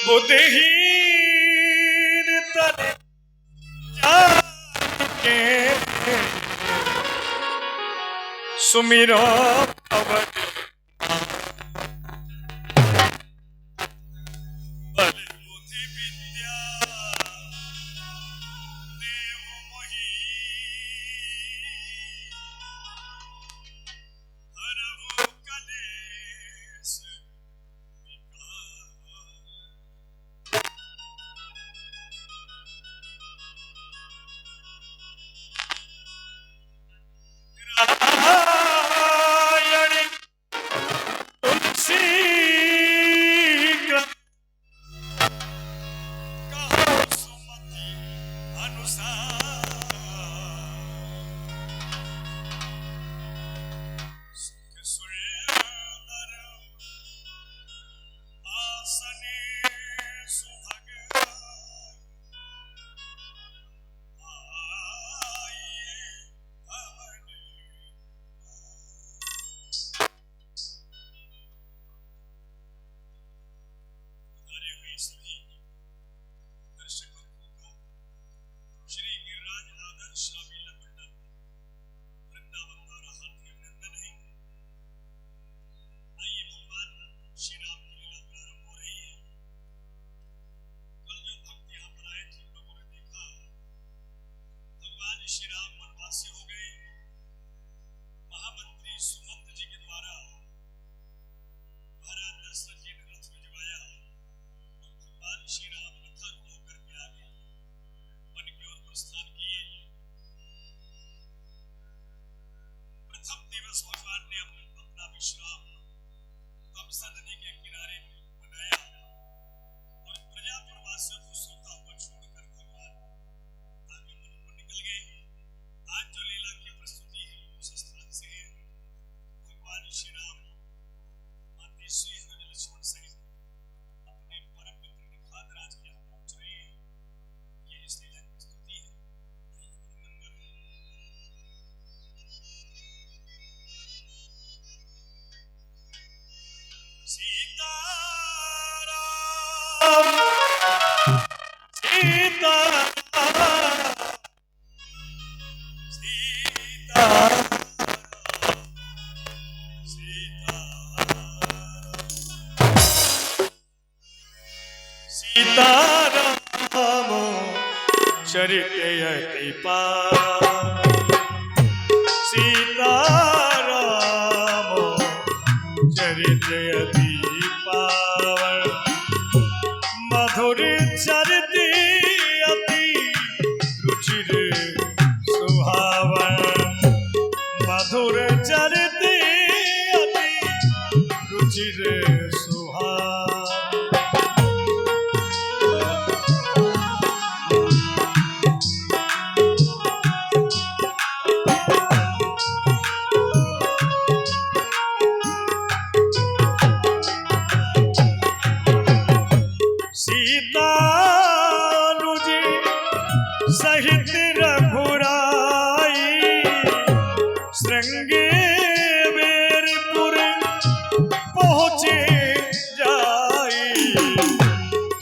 बुद्धहीन तन जाके सुमिरो अवध बल बुद्धि विद्या देव मोहि हरहु कलेश श्री राम वनवासी हो गए। महामंत्री सुमंत जी के द्वारा महाराज दशरथ जी ने रथ भिजवाया और भगवान श्री राम रथारूढ़ होकर के आगे वन की ओर प्रस्थान किए। प्रथम दिवस भगवान ने अपना विश्राम तमसा नदी के किनारे बनाया और प्रजा प्रवासियों को सोता हुआ छोड़कर भगवान आगे वन को निकल गए। आज जो लीला की प्रस्तुति है उस स्थान से है। भगवान श्री राम माता श्री लक्ष्मण सहित अपने परम मित्र निखादराज के यहाँ पहुंच रहे हैं। ये इस लीला की प्रस्तुति है। सीताराम चरितयति सीताराम चरितयति पावन मधुर चरित अति रुचिर सुहावन मधुर चरित अति रुचिर सुहावन। सीतानुज सहित रघुराई श्रृंगे वेरपुर पहुँचे जाई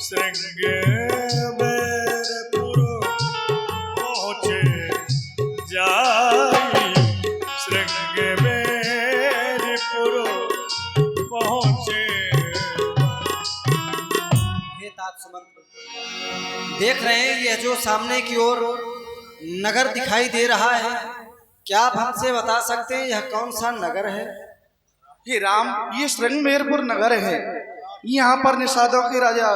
श्रृंगे वेरपुर पहुँचे जाई श्रृंगे वेरपुर पहुँचे। देख रहे हैं यह जो सामने की ओर नगर दिखाई दे रहा है, क्या आप हमसे बता सकते हैं यह कौन सा नगर है? ये राम, ये श्रृंगमेरपुर नगर है। यहाँ पर निषादों के राजा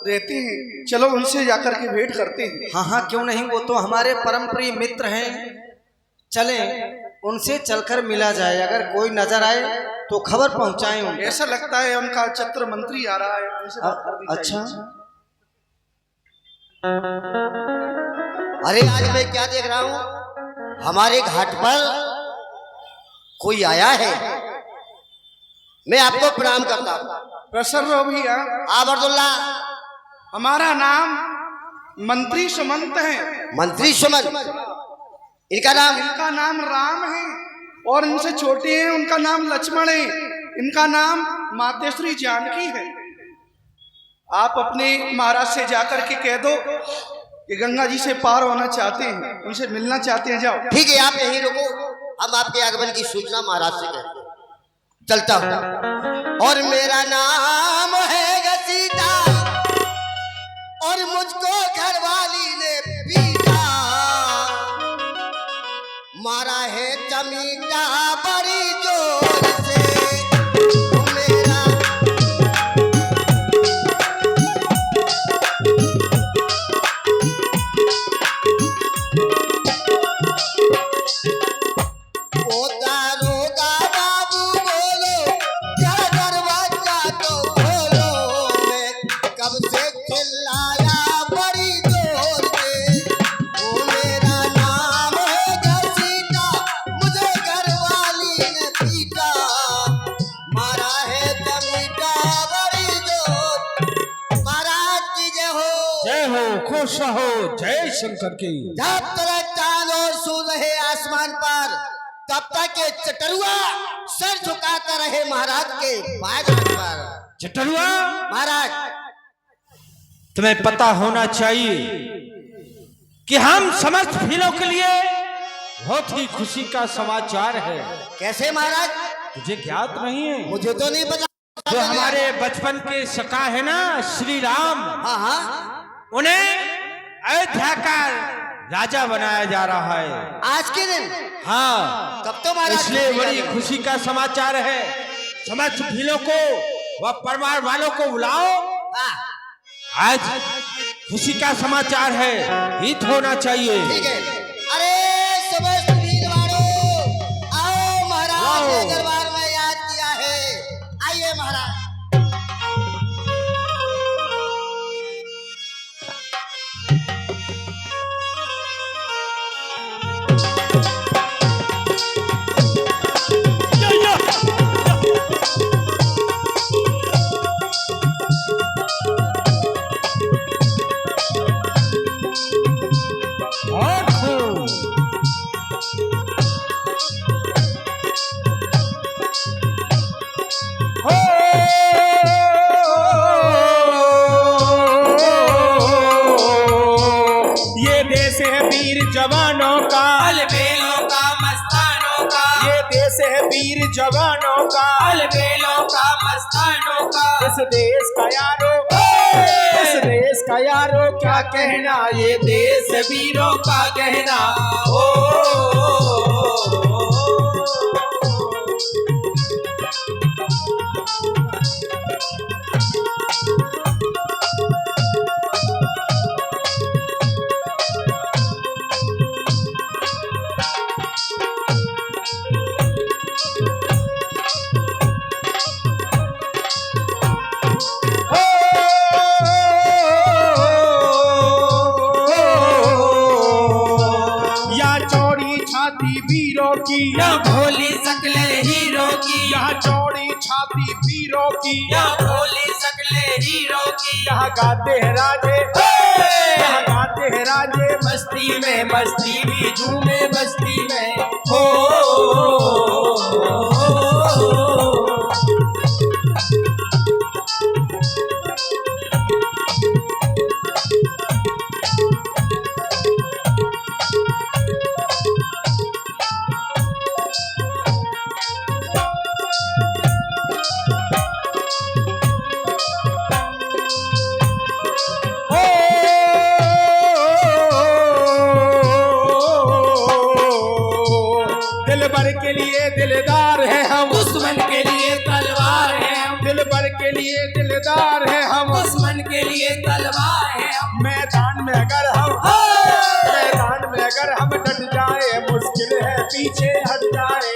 रहते हैं। चलो उनसे जाकर के भेंट करते हैं। हाँ हाँ क्यों नहीं, वो तो हमारे परम प्रिय मित्र हैं। चलें उनसे चलकर मिला जाए, अगर कोई नजर आए तो खबर पहुंचाएं। ऐसा लगता है उनका छत्र मंत्री आ रहा है। अच्छा, अरे आज मैं क्या देख रहा हूँ, हमारे घाट पर कोई आया है। मैं आपको प्रणाम करता हूँ। प्रसन्न रहो भैया। आप अब्दुल्ला, हमारा नाम मंत्री सुमंत है। मंत्री सुमंत, इनका नाम राम है और इनसे छोटे हैं उनका नाम लक्ष्मण है। इनका नाम मातेश्री जानकी है। आप अपने महाराज से जाकर के कह दो कि गंगा जी से पार होना चाहते हैं, उनसे मिलना चाहते हैं। जाओ। ठीक है, आप यहीं रुको, हम आपके आगमन की सूचना महाराज से कहते हैं। चलता हूं। और मेरा नाम है सीता, और मुझको घरवाली ने पीटा, मारा है चमीटा बड़ी जोर से। खुश रहो, जय शंकर की। जब तक चांद और सूरज रहे आसमान पर, तब तक के चटरुआ सर झुकाता रहे महाराज के पायदान पर। चटरुआ महाराज, तुम्हें पता होना चाहिए कि हम समस्त भीलों के लिए बहुत ही खुशी का समाचार है। कैसे महाराज? तुझे ज्ञात नहीं है? मुझे तो नहीं पता। जो हमारे बचपन के सखा है ना श्री राम, हाँ हाँ, उन्हें अयोध्या का राजा बनाया जा रहा है आज के दिन। हाँ, तब तो महाराज इसलिए बड़ी खुशी का समाचार है। समस्त भीलों को व परिवार वालों को बुलाओ, आज खुशी का समाचार है, हित होना चाहिए। ठीक है। अरे समस्त भील वालों, आओ, महाराज ने दरबार में याद किया है। आइए महाराज। जवानों का, अलबेलों का, मस्तानों का, ये देश है वीर जवानों का, अलबेलों का, मस्तानों का। इस देश का यारो, इस देश का यारो क्या कहना, ये देश वीरों का कहना। वीरों की या भोली सकले हीरो की, यहाँ चौड़ी छाती वीरों की या भोली सकले हीरो की। यहाँ गाते हैं राजे, यहाँ गाते हैं राजे मस्ती में, मस्ती भी झूमे बस्ती में। के लिए दिलदार है हम, दुश्मन के लिए तलवार है हम। दिल भर के लिए दिलदार है हम, दुश्मन के लिए तलवार है हम। मैदान में अगर हम डट जाए, मुश्किल है पीछे हट जाए।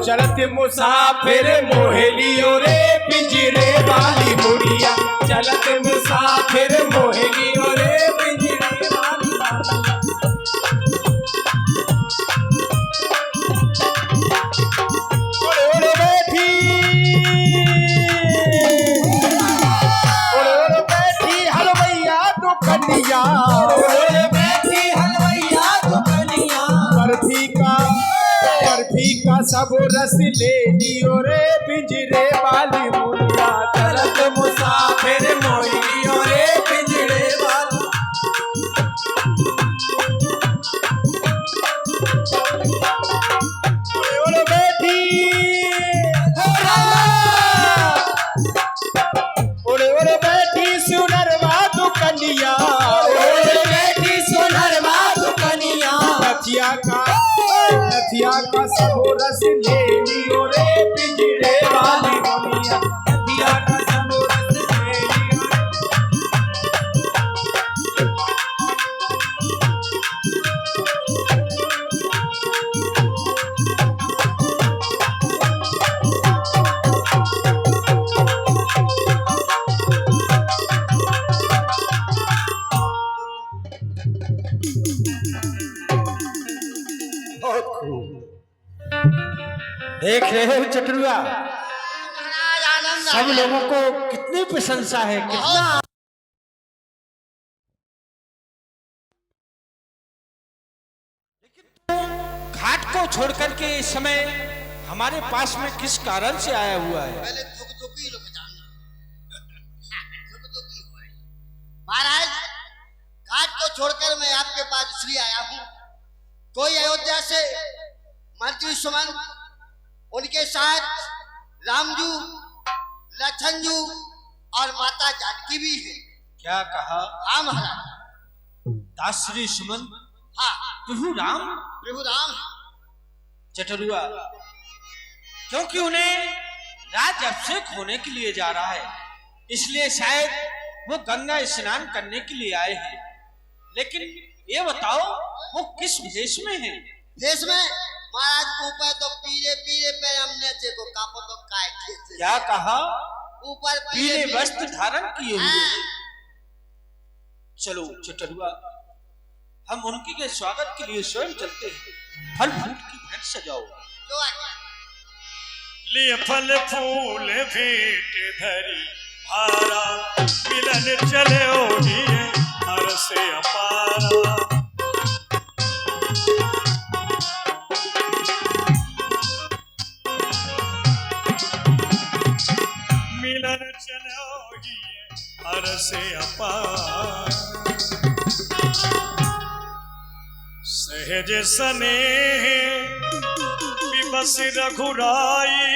चलत मुसाफिर मोहेलियो रे पिंजरे वाली मुड़िया, चलत मुसाफिर मोहेलियो रे पिंजरे वाली। दुकनिया, बैठी हलवैया दुकनिया, बर्फी का सब रस ले लियो रे पिंजरे वाली मुनिया। चलत मुसाफिर मोहियो रे पिंजरे वाली। ओरे बैठी, ओरे बैठी सुनरवा दुकनिया, बैठी सुनरवा दुकनिया, नथिया का सब रस ले लियो रे पिंजरे वाली मुनिया। नथिया का सब रस ले लियो। देख रहे हो चटुआ, सब लोगों को कितनी प्रशंसा है, कितना घाट को छोड़ करके इस समय हमारे पास में किस कारण से आया हुआ है? पहले धुक-धुकी लोग जानना। धुक-धुकी हो रही। महाराज, घाट को छोड़कर मैं आपके पास इसलिए आया हूँ, कोई अयोध्या से मंत्री सुमन, उनके साथ रामजू, लखनजू और माता जानकी भी है। क्या कहा? हाँ महाराज। दासरी सुमन, हाँ, प्रभु राम, प्रभु राम। चटुआ, क्योंकि उन्हें राज अभिषेक होने के लिए जा रहा है, इसलिए शायद वो गंगा स्नान करने के लिए आए हैं। लेकिन ये बताओ, वो किस भेष में है? देश में महाराज ऊपर तो पीले पीले पे हमने देखो कापो तो काय थे। क्या कहा? ऊपर पीले वस्त्र धारण किए हुए हैं। चलो चटुआ, हम उनके के स्वागत के लिए स्वयं चलते हैं। फल फूल की भेंट सजाओ। जो आज्ञा। लिए फल फूल भेंट धरी भारा, मिलन चले ओढ़िए हर से अपारा। मिलन चले ओढ़िए हर से अपार। सहज स्नेह विबस रघुराई,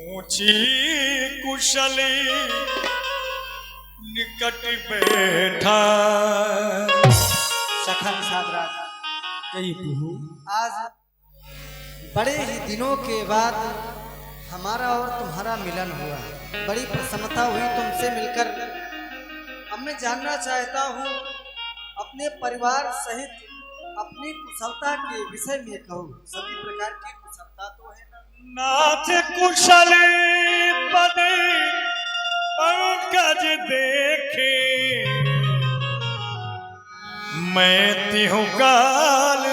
ऊंची कुशली निकट बैठा। सखन सादराज कही प्रभु, आज बड़े ही दिनों के बाद हमारा और तुम्हारा मिलन हुआ। बड़ी प्रसन्नता हुई तुमसे मिलकर। अब मैं जानना चाहता हूँ, अपने परिवार सहित अपनी कुशलता के विषय में कहो। सभी प्रकार की कुशलता तो है ना? नाथ कुशल पद पंकज देखे, मैं तिहु काल।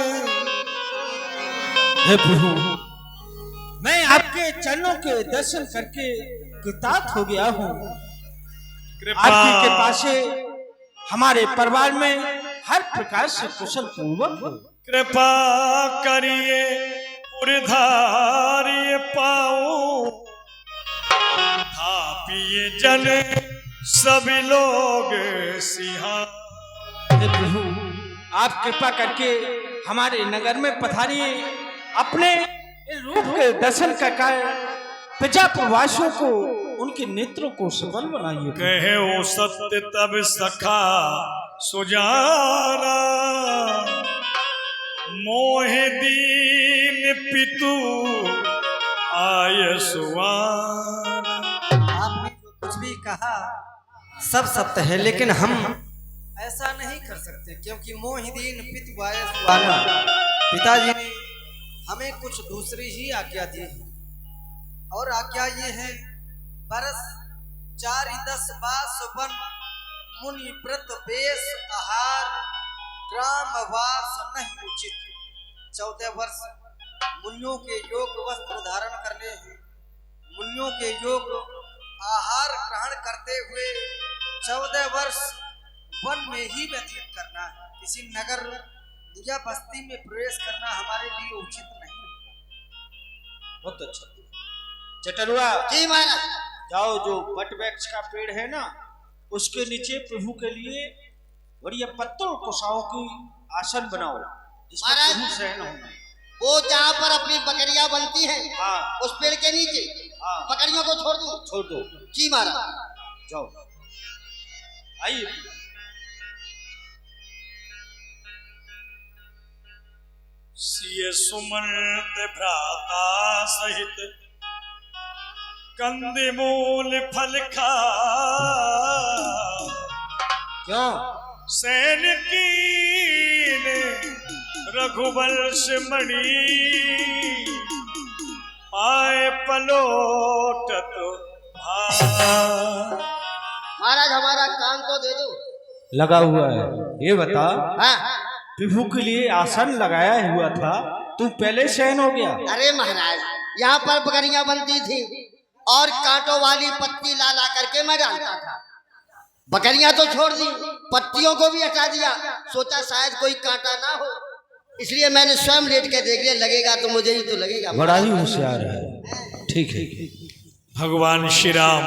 हे प्रभु, मैं आपके चरणों के दर्शन करके कृतार्थ हो गया हूँ। आपकी कृपा से हमारे परिवार में हर प्रकार से कुशल पूर्वक हो। कृपा करिए पुरधारिये पाऊं, थापिए जन सभी लोग सिहा। हे प्रभु, आप कृपा करके हमारे नगर में पधारिए। अपने रूप के दर्शन का कारण प्रजा प्रवासियों को, उनके नेत्रों को सफल बनाइए। कहे ओ सत्य तब सखा सुजाना, मोहे दीन पितु आय सुवाना। आपने जो कुछ भी कहा सब सत्य है, लेकिन हम ऐसा नहीं कर सकते, क्योंकि मोहिदीन पितु आय सुवाना। पिताजी ने हमें कुछ दूसरी ही आज्ञा दी है, और आज्ञा ये है, बरस 4-10 बास वन मुनि व्रत बेस आहार, ग्राम वास नहीं उचित। 14 वर्ष मुनियों के योग वस्त्र धारण करने हैं, मुनियों के योग आहार ग्रहण करते हुए 14 वर्ष वन में ही व्यतीत करना है। किसी नगर या बस्ती में प्रवेश करना हमारे लिए उचित नहीं होगा। बहुत अच्छा। चटरुआ जी महाराज। जाओ, जो वट वृक्ष का पेड़ है ना, उसके नीचे प्रभु के लिए बढ़िया पत्तल कोसाओं की आसन बनाओ, जिसमें महाराज, प्रभु शयन होंगे। वो जहाँ पर अपनी बकरियां बनती हैं, हाँ उस पेड़ के नीचे हाँ, बकरियों को छोड़ दूं? छोड़ दो। जी महाराज। जाओ, आइए। सिय सुमंत भ्राता सहित कंदमूल फल खा क्यों? सैन कीन रघुवंश मणि पाए पलोटत महाराज हमारा कान तो दे दो। लगा हुआ है। ये बता, हाँ। प्रभु के लिए आसन लगाया हुआ था, तू पहले शयन हो गया? अरे महाराज, यहाँ पर बकरियां बनती थी और कांटों वाली पत्ती ला ला करके मैं डालता था। बकरियां तो छोड़ दी, पत्तियों को भी हटा दिया। सोचा शायद कोई कांटा ना हो, इसलिए मैंने स्वयं लेट के देख लिया। लगेगा तो मुझे ही तो लगेगा। बड़ा ही होशियार है। ठीक है। भगवान श्री राम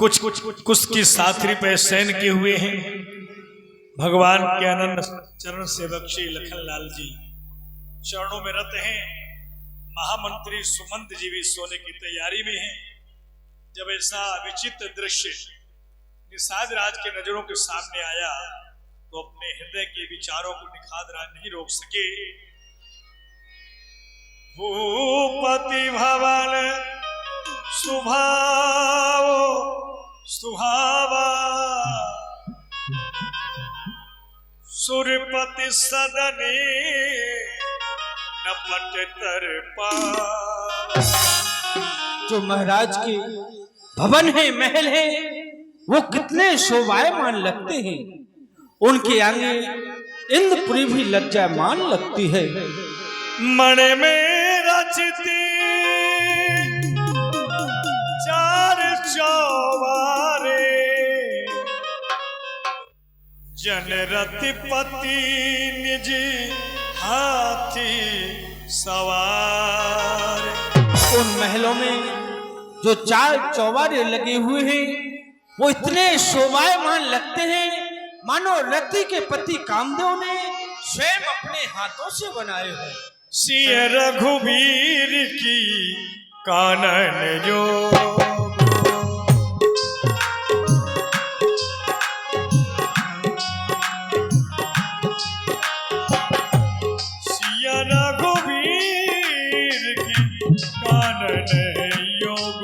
कुछ की साथरी पे शयन किए हुए हैं। भगवान के अनंत चरण सेवक श्री लखनलाल जी चरणों में रत हैं। महामंत्री सुमंत जी भी सोने की तैयारी में हैं। जब ऐसा विचित्र दृश्य निषाद राज के नजरों के सामने आया तो अपने हृदय के विचारों को निषाद राज नहीं रोक सके। भूपति भवन सुभाव सुहावा सुरपति सदने नपट तर पार। जो महाराज के भवन है, महल है, वो कितने शोभायमान लगते हैं। उनके आगे इंद्रपुरी भी लज्जामान लगती है। मन में रचती चार चौबारे जनरति पति निज हाथी सवार। उन महलों में जो चार चौबारे लगे हुए हैं, वो इतने शोभायमान लगते हैं मानो रति के पति कामदेव ने स्वयं अपने हाथों से बनाए हैं। सिय रघुवीर की कानन जो सिय रघुवीर की कानन योग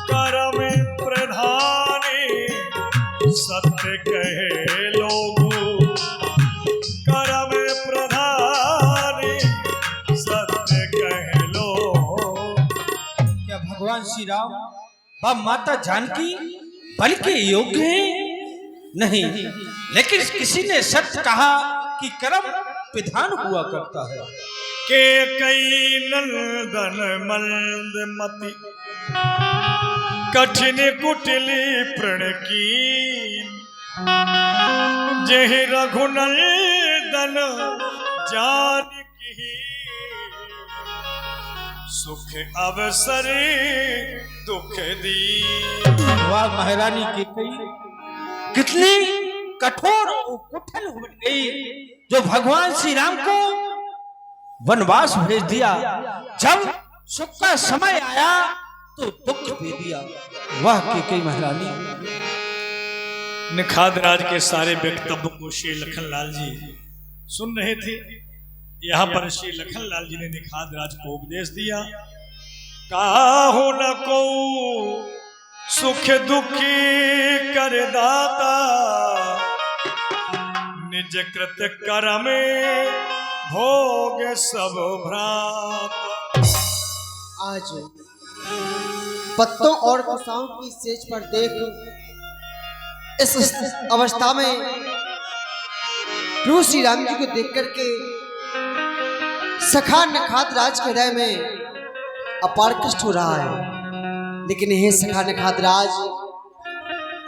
करम प्रधानी सत्य कहे लोग करम प्रधानी सत्य कह लो। क्या भगवान श्री राम व माता जानकी बल के योग्य हैं? नहीं, लेकिन किसी ने सत्य कहा कि कर्म विधान हुआ करता है। के कई नंदन मंद मति कठिन कुटिली प्रण की जेहि रघुनंदन जानकी सुख अवसर दुख दी। वाह महारानी की कई कितनी कठोर और कुटिल हो गई, जो भगवान श्री राम को वनवास भेज दिया। जब सुख का समय आया तो दुख दे दिया। वाह की कई महारानी। निषाद राज के सारे वक्तव्य को श्री लखनलाल जी सुन रहे थे। यहाँ पर श्री लखनलाल जी ने निषाद राज को उपदेश दिया। काहू न को सुख दुखी कर दाता निज कृत कर्म भोग सब भ्राता। आज पत्तों और कुसाओं की सेज पर देख इस अवस्था में प्रभु श्री राम जी को देख करके सखा निषाद राज के हृदय में अपार कष्ट हो रहा है। लेकिन हे सखा नखातराज,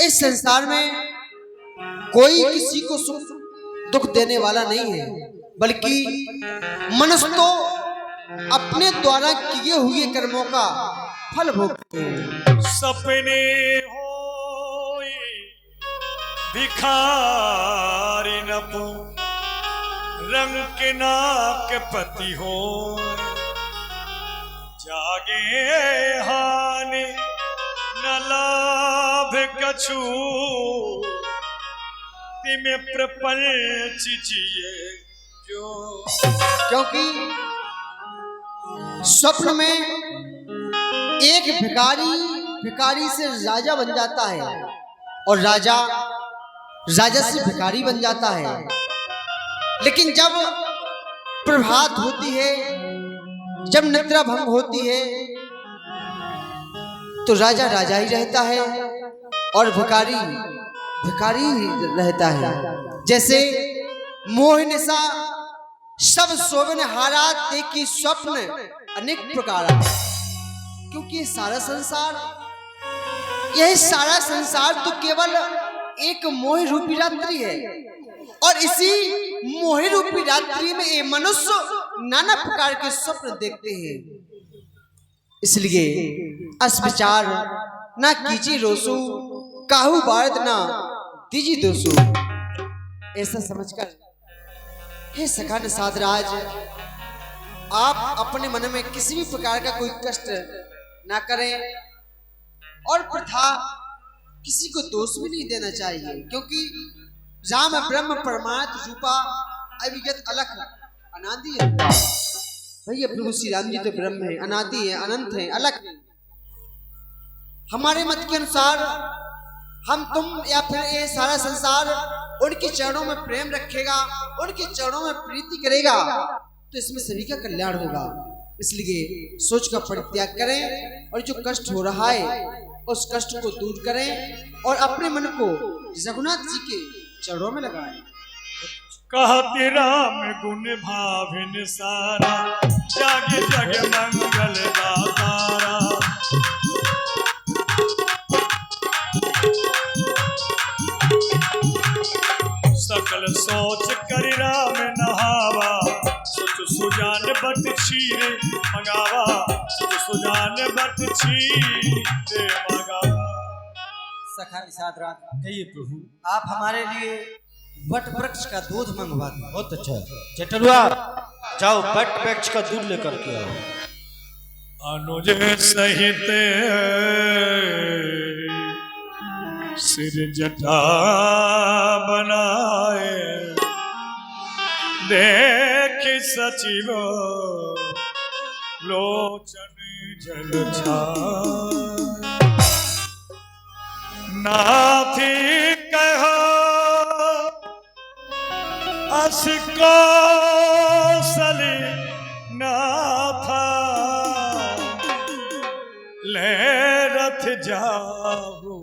इस संसार में कोई किसी को सुख दुख देने वाला नहीं है, बल्कि मनुष्य तो अपने द्वारा किए हुए कर्मों का फल भोगते हैं। सपने होए भिखारी न पो रंग के नाक पति हो जागे हानि न लाभ कछु तिमे प्रपंच जिए जो। क्योंकि स्वप्न में एक भिखारी से राजा बन जाता है और राजा से भिखारी बन जाता है। लेकिन जब प्रभात होती है, जब निद्रा भंग होती है, तो राजा राजा ही रहता है और भिखारी ही रहता है। जैसे मोह निशा सब शोभन हारात देखी स्वप्न अनेक प्रकार है, क्योंकि यह सारा संसार तो केवल एक मोह रूपी रात्रि है, और इसी मोह रूपी रात्रि में ये मनुष्य नाना प्रकार के स्वप्न देखते हैं। इसलिए अस विचार ना कीजिए रोसु, काहू बारद ना दीजिए दोसु। ऐसा समझकर हे सखा निषादराज, आप अपने मन में किसी भी प्रकार का कोई कष्ट ना करें, और प्रथा किसी को दोष भी नहीं देना चाहिए, क्योंकि राम ब्रह्म परमात्म रूपा अविगत अलख अनादि है। भैया प्रभु श्री राम जी तो ब्रह्म है, अनादि है, अनंत है, अलख है। हमारे मत के अनुसार हम तुम या फिर ये सारा संसार उनके चरणों में प्रेम रखेगा, उनके चरणों में प्रीति करेगा, तो इसमें सभी का कल्याण होगा। इसलिए सोच का परित्याग करें और जो कष्ट हो रहा है उस कष्ट को दूर करें और अपने मन को रघुनाथ जी के चरणों में लगाएं। कहते राम गुण भाविन सारा जागे जग मंगल दातारा। सकल सोच कर राम नहावा सुच सुजान बट छीरे मंगावा सुच सुजान बट छीरे मंगावा। सखा निषादराज, कहिए प्रभु, आप हमारे लिए वट वृक्ष का दूध मंगवा दो। बहुत अच्छा चटरुआ, जाओ वट वृक्ष का दूध लेकर के आओ। अनुज सहित सिर जटा बनाए देख सचिव लोचन जल छाए। नाथी कहो अस कौशली नाथा ले रथ जाओ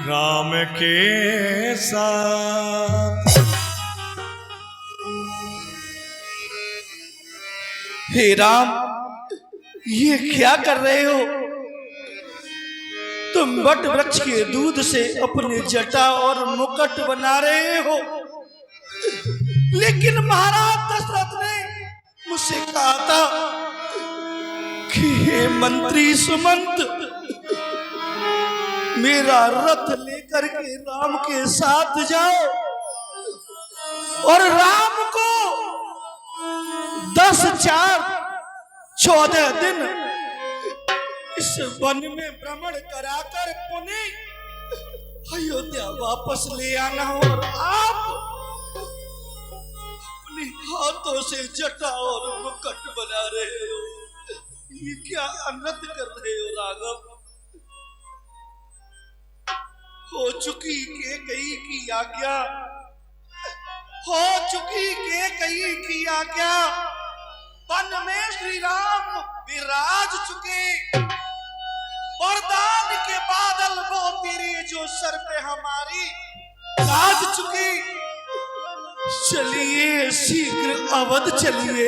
राम के साथ। हे राम, ये क्या कर रहे हो? तुम वट वृक्ष के दूध से अपने जटा और मुकुट बना रहे हो, लेकिन महाराज दशरथ ने मुझसे कहा था कि हे मंत्री सुमंत, मेरा रथ लेकर के राम के साथ जाओ और राम को 10-4-14 दिन इस वन में भ्रमण कराकर पुणे अयोध्या वापस ले आना। और आप अपने हाथों से जटा और मुकुट बना रहे हो, ये क्या अनर्थ कर रहे हो राघव? हो चुकी कैकेयी की आज्ञा, हो चुकी कैकेयी की आज्ञा, वन में श्री राम विराज चुके, वरदान के बादल वो तेरे जो सर पे हमारी राज चुकी। चलिए शीघ्र अवध चलिए,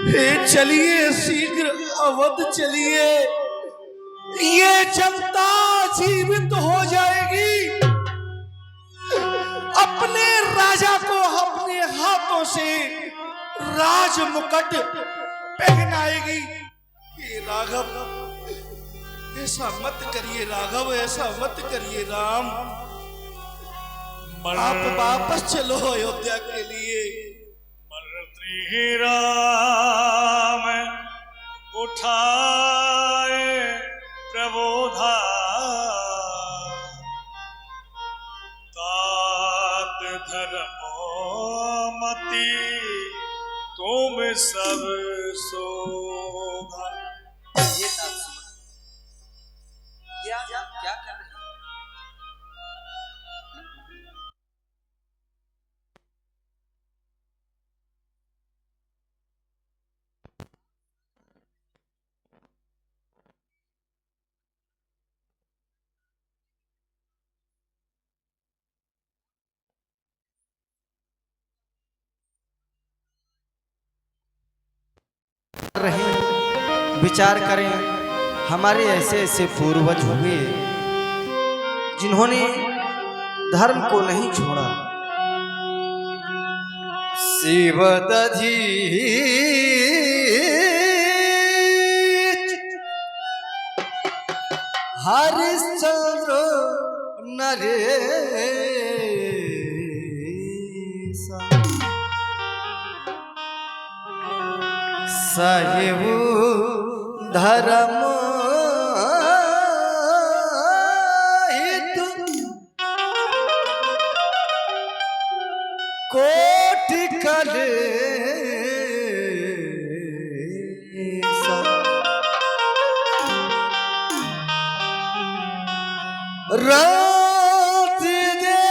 हे चलिए शीघ्र अवध चलिए, ये जनता जीवित हो जाएगी, अपने राजा को अपने हाथों से राज मुकुट पहनाएगी। ये राघव ऐसा मत करिए, राघव ऐसा मत करिए राम, आप वापस चलो अयोध्या के लिए। मरते राम उठाए प्रबोधा, तात धर्मोमति तुम सब शोभा। ये तात सुमन, ये आज आप क्या कर रहे हैं? रहे विचार करें, हमारे ऐसे ऐसे पूर्वज हुए जिन्होंने धर्म को नहीं छोड़ा। शिव दधी हरिश्चंद्र नरेश, साहिब धर्म हित कोटि कलेसा, राति देव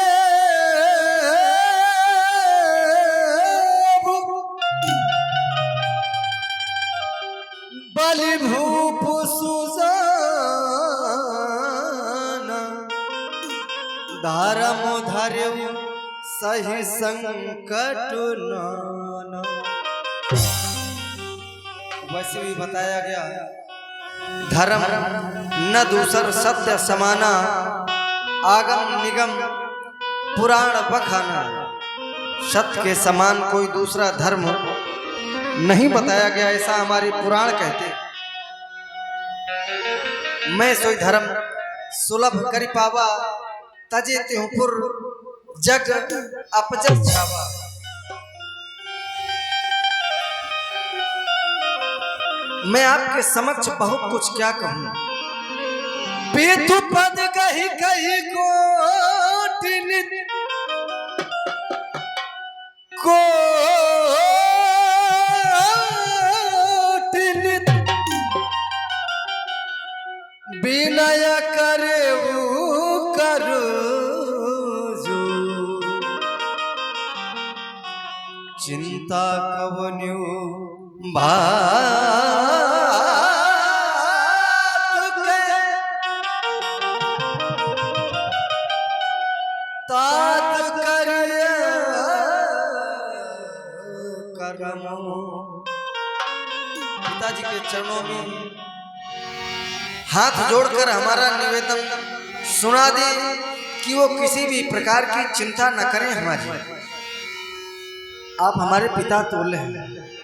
बलि भूप सुजान, धर्म धर्म सही संकट नाना। वैसे भी बताया गया, धर्म न दूसर सत्य समाना, आगम निगम पुराण बखाना। सत्य के समान कोई दूसरा धर्म नहीं बताया गया, ऐसा हमारे पुराण कहते। मैं सोई धर्म सुलभ करि पावा, तजे त्योपुर जग अपजत छावा। मैं आपके समक्ष बहुत कुछ क्या कहूं, पेतु पद कही कही कोटिनित विनय करे करो जो, चिंता कवन्यो बात के तात करिए कर्म। पिताजी के चरणों में हाथ जोड़कर हमारा निवेदन सुना दे कि वो किसी भी प्रकार की चिंता न करें हमारी। आप हमारे पिता तुल्य हैं।